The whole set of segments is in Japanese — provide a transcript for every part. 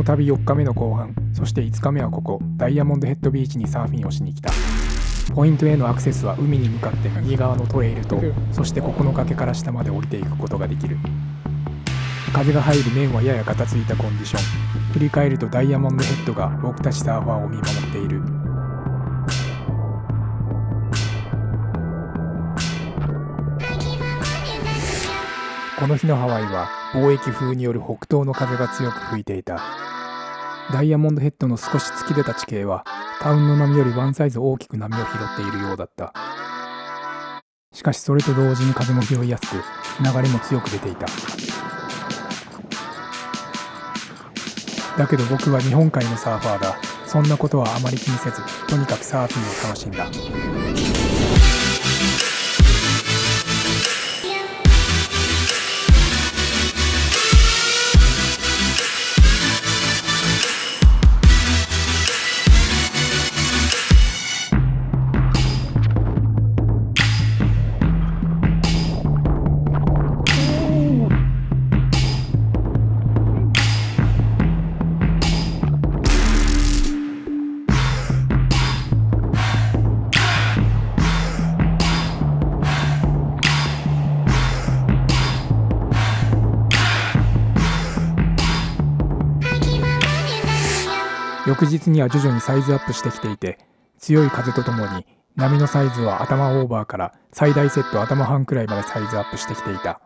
旅4日目の後半、そして5日目はここダイヤモンドヘッドビーチにサーフィンをしに来た。ポイントへのアクセスは海に向かって右側のトレイルと、そしてここの崖から下まで降りていくことができる。風が入り面はややガタついたコンディション。振り返るとダイヤモンドヘッドが僕たちサーファーを見守っている。この日のハワイは貿易風による北東の風が強く吹いていた。ダイヤモンドヘッドの少し突き出た地形はタウンの波よりワンサイズ大きく波を拾っているようだった。しかしそれと同時に風も拾いやすく、流れも強く出ていた。だけど僕は日本海のサーファーだ。そんなことはあまり気にせず、とにかくサーフィンを楽しんだ。翌日には徐々にサイズアップしてきていて、強い風とともに波のサイズは頭オーバーから最大セット頭半くらいまでサイズアップしてきていた。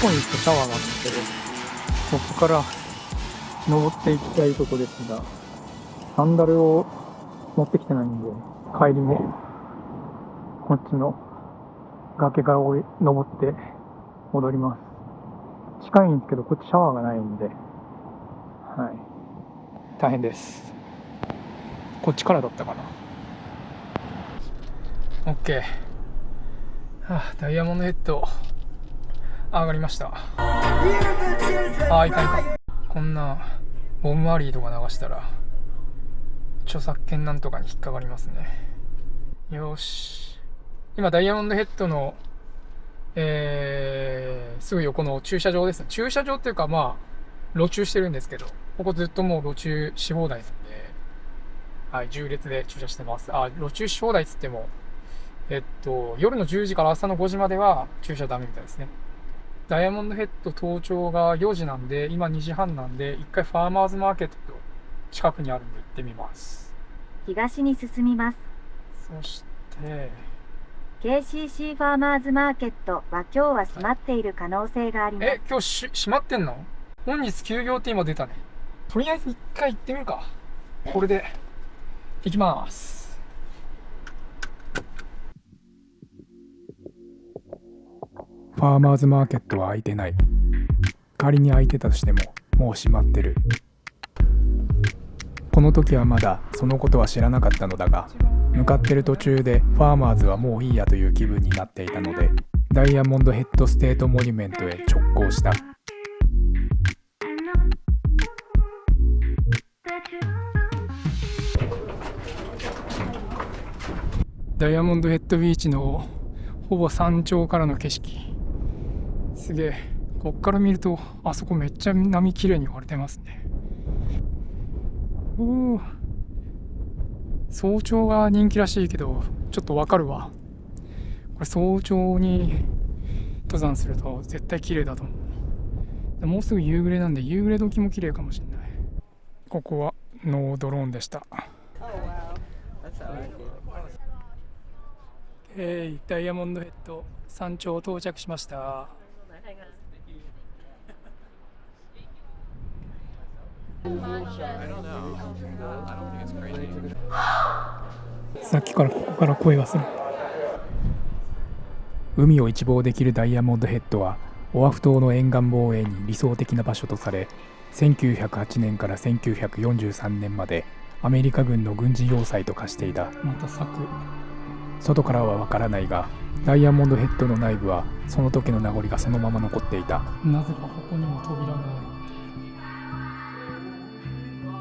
向こうに行くとシャワーなんですけど、ここから登っていきたいとこですが、サンダルを持ってきてないんで、帰りもこっちの崖から登って戻ります。近いんですけど、こっちシャワーがないんで、はい、大変です。こっちからだったかな。 OK、ダイヤモンドヘッド上がりました。いかんいかん。こんなボムマリーとか流したら著作権なんとかに引っかかりますね。よし、今ダイヤモンドヘッドの、すぐ横の駐車場ですね。駐車場っていうか路駐してるんですけど、ここずっともう路駐し放題なんで、はい、縦列で駐車してます。路駐し放題っつっても夜の10時から朝の5時までは駐車ダメみたいですね。ダイヤモンドヘッド登頂が4時なんで、今2時半なんで、一回ファーマーズマーケット近くにあるんで行ってみます。東に進みます。そして KCC ファーマーズマーケットは今日は閉まっている可能性があります。今日閉まってんの？本日休業って今出たね。とりあえず一回行ってみるか。これで行きます。ファーマーズマーケットは開いてない。仮に開いてたとしてももう閉まってる。この時はまだそのことは知らなかったのだが、向かってる途中でファーマーズはもういいやという気分になっていたので、ダイヤモンドヘッドステートモニュメントへ直行した。ダイヤモンドヘッドビーチのほぼ山頂からの景色、すげえ。こっから見るとあそこめっちゃ波きれいに割れてますね。早朝が人気らしいけど、ちょっとわかるわ。これ早朝に登山すると絶対綺麗だと思う。もうすぐ夕暮れなんで、夕暮れ時も綺麗かもしれない。ここはノードローンでした。ダイヤモンドヘッド山頂到着しました。さっきからここから声がする。海を一望できるダイヤモンドヘッドはオアフ島の沿岸防衛に理想的な場所とされ、1908年から1943年までアメリカ軍の軍事要塞と化していた。また咲く。外からはわからないが、ダイヤモンドヘッドの内部はその時の名残がそのまま残っていた。なぜかここにも扉があ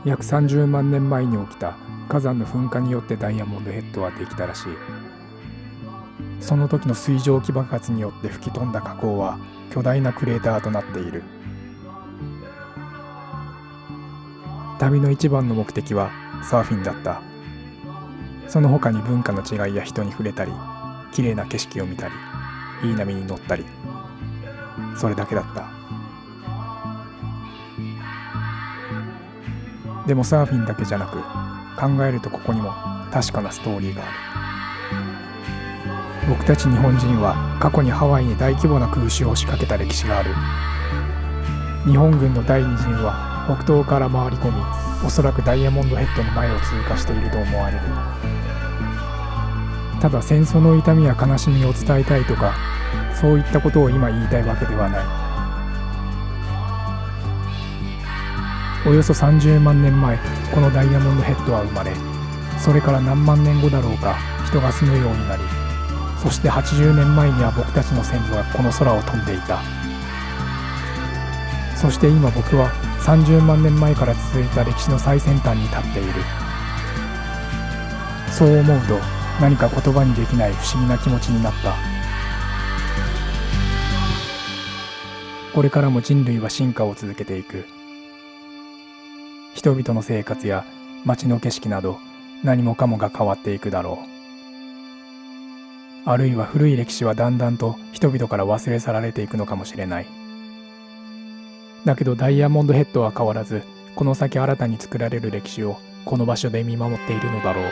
る。約30万年前に起きた火山の噴火によってダイヤモンドヘッドはできたらしい。その時の水蒸気爆発によって吹き飛んだ火口は巨大なクレーターとなっている。旅の一番の目的はサーフィンだった。その他に文化の違いや人に触れたり、綺麗な景色を見たり、いい波に乗ったり、それだけだった。でもサーフィンだけじゃなく、考えるとここにも確かなストーリーがある。僕たち日本人は過去にハワイに大規模な空襲を仕掛けた歴史がある。日本軍の第二陣は北東から回り込み、おそらくダイヤモンドヘッドの前を通過していると思われる。ただ戦争の痛みや悲しみを伝えたいとか、そういったことを今言いたいわけではない。およそ30万年前、このダイヤモンドヘッドは生まれ、それから何万年後だろうか人が住むようになり、そして80年前には僕たちの先祖がこの空を飛んでいた。そして今僕は30万年前から続いた歴史の最先端に立っている。そう思うと何か言葉にできない不思議な気持ちになった。これからも人類は進化を続けていく。人々の生活や街の景色など何もかもが変わっていくだろう。あるいは古い歴史はだんだんと人々から忘れ去られていくのかもしれない。だけどダイヤモンドヘッドは変わらず、この先新たに作られる歴史をこの場所で見守っているのだろう。